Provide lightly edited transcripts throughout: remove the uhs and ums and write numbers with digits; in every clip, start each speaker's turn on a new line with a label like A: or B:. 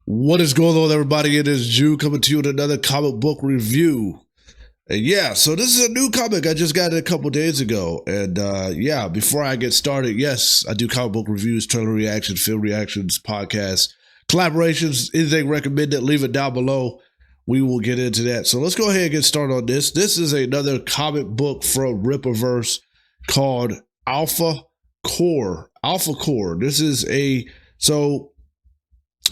A: What is going on, everybody? It is Jew coming to you with another comic book review. And yeah, so this is a new comic. I just got it a couple days ago. And yeah, before I get started, yes, I do comic book reviews, trailer reactions, film reactions, podcasts, collaborations, anything recommended, leave it down below. We will get into that. So let's go ahead and get started on this. This is another comic book from Rippaverse called Alphacore. Alphacore. This is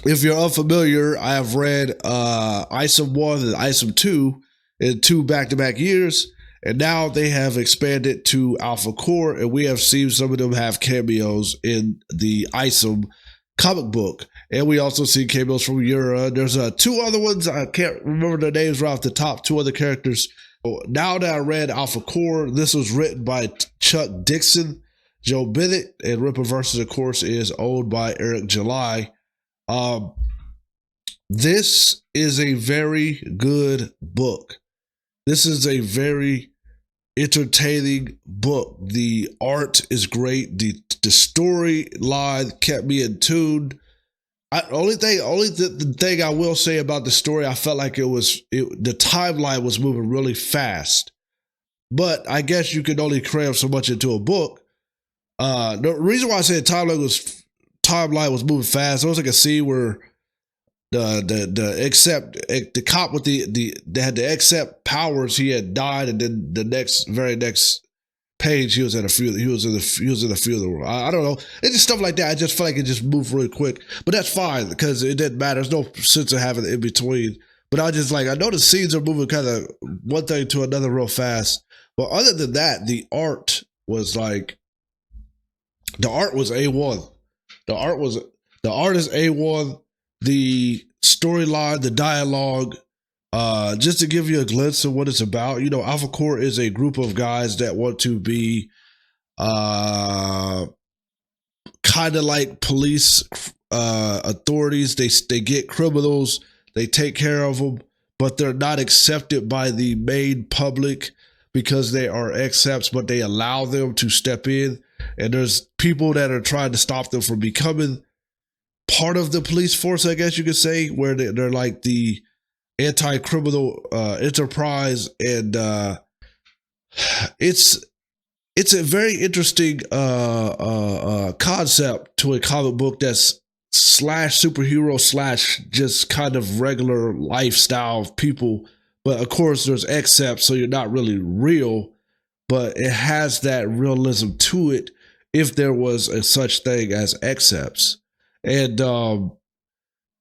A: if you're unfamiliar, I have read ISOM 1 and ISOM 2 in 2 back-to-back years, and now they have expanded to Alphacore, and we have seen some of them have cameos in the ISOM comic book. And we also see cameos from Yura. There's 2 other ones. I can't remember their names right off the top. 2 other characters. Now that I read Alphacore, this was written by Chuck Dixon, Joe Bennett, and Rippaverse, of course, is owned by Eric July. This is a very good book. This is a very entertaining book. The art is great. The storyline kept me in tune. The thing I will say about the story, I felt like the timeline was moving really fast. But I guess you can only cram so much into a book. The reason why I say the timeline was moving fast, there was like a scene where the cop with they had to accept powers, he had died, and then the very next page he was at a funeral. He was in the funeral. I don't know. It's just stuff like that. I just feel like it just moved really quick, but that's fine because it didn't matter. There's no sense of having it in between. But I know the scenes are moving kind of one thing to another real fast. But other than that, the art was A1. The art is A1. The storyline, the dialogue, just to give you a glimpse of what it's about. You know, Alphacore is a group of guys that want to be kind of like police authorities. They get criminals, they take care of them, but they're not accepted by the main public because they are accepts, but they allow them to step in. And there's people that are trying to stop them from becoming part of the police force, I guess you could say, where they're like the anti-criminal enterprise. And it's a very interesting concept to a comic book that's slash superhero slash just kind of regular lifestyle of people. But of course there's accepts, so you're not really real, but it has that realism to it if there was a such thing as accepts. And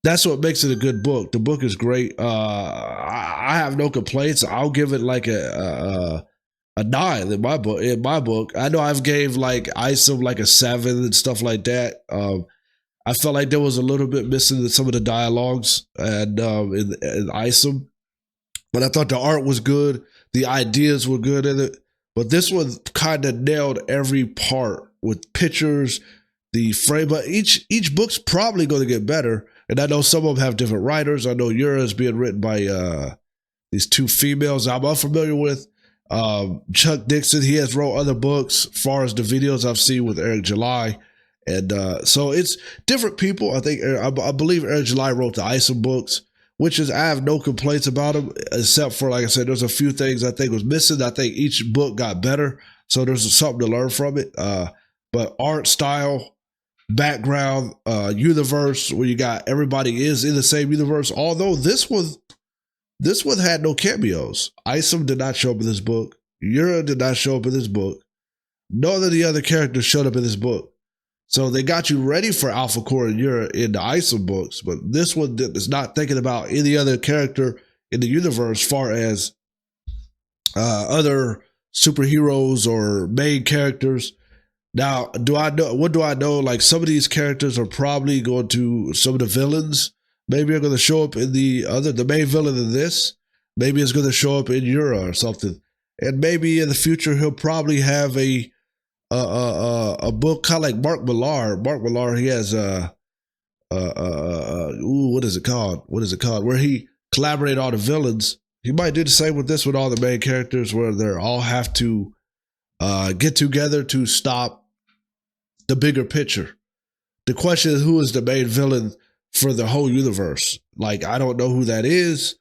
A: that's what makes it a good book. The book is great. I have no complaints. I'll give it like a 9 in my book. I know I've gave like ISOM like a 7 and stuff like that. I felt like there was a little bit missing in some of the dialogues and in ISOM, but I thought the art was good. The ideas were good in it. But this one kind of nailed every part with pictures, the frame. But each book's probably going to get better. And I know some of them have different writers. I know Yura is being written by these 2 females I'm unfamiliar with. Chuck Dixon, he has wrote other books as far as the videos I've seen with Eric July. And so it's different people. I believe Eric July wrote the ISOM books, which is, I have no complaints about them, except for, like I said, there's a few things I think was missing. I think each book got better, so there's something to learn from it. But art, style, background, universe, where you got everybody is in the same universe. Although this one had no cameos. ISOM did not show up in this book. Yura did not show up in this book. None of the other characters showed up in this book. So they got you ready for Alphacore and Yura in the ISOM books, but this one is not thinking about any other character in the universe as far as other superheroes or main characters. Now, what do I know? Like, some of these characters are probably going to, some of the villains maybe are going to show up in the main villain in this. Maybe it's going to show up in Yura or something. And maybe in the future, he'll probably have a book kind of like Mark Millar. Mark Millar, he has what is it called? Where he collaborated all the villains. He might do the same with this with all the main characters, where they all have to get together to stop the bigger picture. The question is, who is the main villain for the whole universe. Like, I don't know who that is.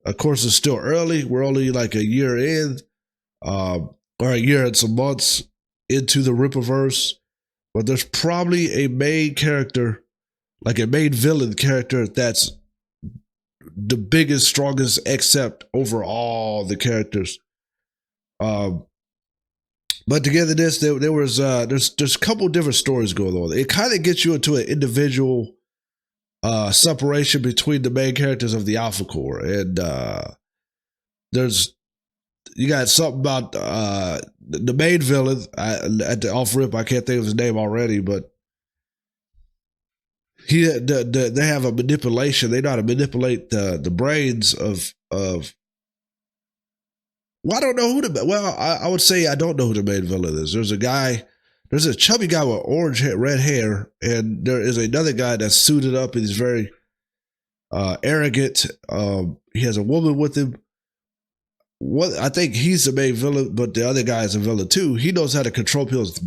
A: Of course, it's still early. We're only like a year in, or a year and some months into the Rippaverse. But there's probably a main character, like a main villain character, that's the biggest, strongest, except over all the characters. But together, this there was there's a couple different stories going on. It kind of gets you into an individual separation between the main characters of the Alphacore, and you got something about the main villain at the off rip. I can't think of his name already, but they have a manipulation. They know how to manipulate the brains of. Well, I don't know who I would say I don't know who the main villain is. There's a chubby guy with red hair, and there is another guy that's suited up and he's very arrogant. He has a woman with him. I think he's the main villain, but the other guy is a villain too. He knows how to control people's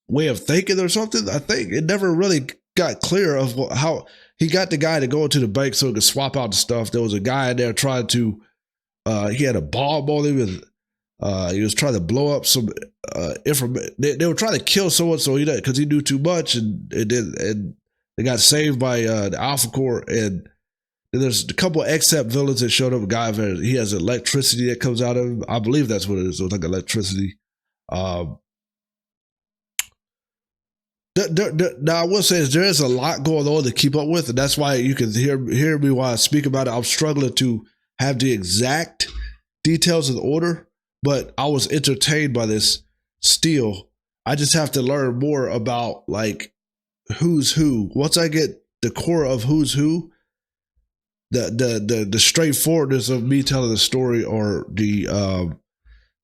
A: way of thinking or something. I think it never really got clear of how he got the guy to go into the bank so he could swap out the stuff. There was a guy in there trying to. He had a bomb on him, and he was trying to blow up some information. They were trying to kill someone, so because he knew too much, and they got saved by the Alphacore. And there's a couple of except villains that showed up. A guy, he has electricity that comes out of him. I believe that's what it is. It's like electricity. Now I will say there is a lot going on to keep up with, and that's why you can hear me while I speak about it. I'm struggling to have the exact details of the order, but I was entertained by this still. I just have to learn more about like who's who. Once I get the core of who's who, the straightforwardness of me telling the story or the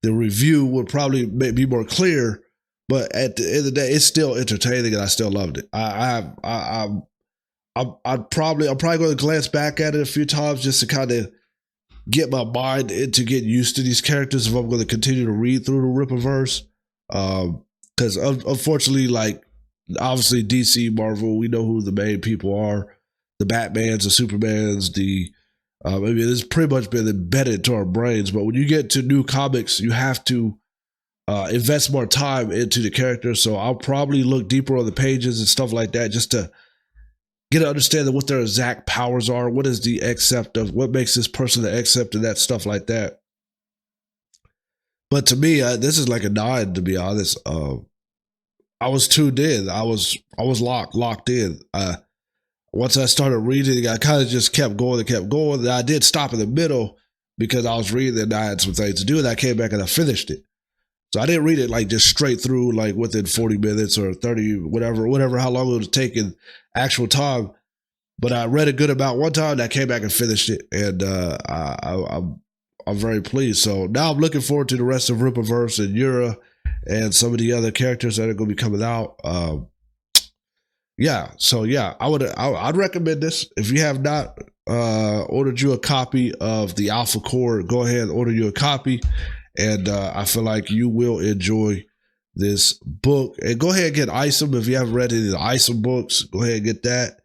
A: review would probably be more clear. But at the end of the day, it's still entertaining, and I still loved it. I'm probably going to glance back at it a few times just to kind of get my mind into getting used to these characters if I'm going to continue to read through the Rippaverse. Because unfortunately, like obviously DC, Marvel, we know who the main people are. The Batmans, the Supermans, maybe it's pretty much been embedded into our brains. But when you get to new comics, you have to invest more time into the characters. So I'll probably look deeper on the pages and stuff like that just to get an understanding of what their exact powers are. What is the accept of what makes this person the accept and that stuff like that. But to me, this is like a 9, to be honest. I was tuned in. I was locked in. Once I started reading, I kind of just kept going and kept going. And I did stop in the middle because I was reading and I had some things to do, and I came back and I finished it. So I didn't read it like just straight through, like within 40 minutes or 30, whatever, how long it was taking actual time. But I read a good amount one time, and I came back and finished it, and I'm very pleased. So now I'm looking forward to the rest of Rippaverse and Yura and some of the other characters that are going to be coming out. I'd recommend this. If you have not ordered you a copy of the Alphacore, go ahead and order you a copy. And I feel like you will enjoy this book. And go ahead and get Isom. If you haven't read any of the Isom books, go ahead and get that.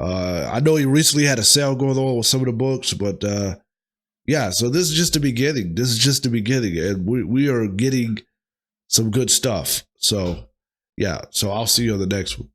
A: I know he recently had a sale going on with some of the books, but so this is just the beginning. This is just the beginning. And we are getting some good stuff. So, so I'll see you on the next one.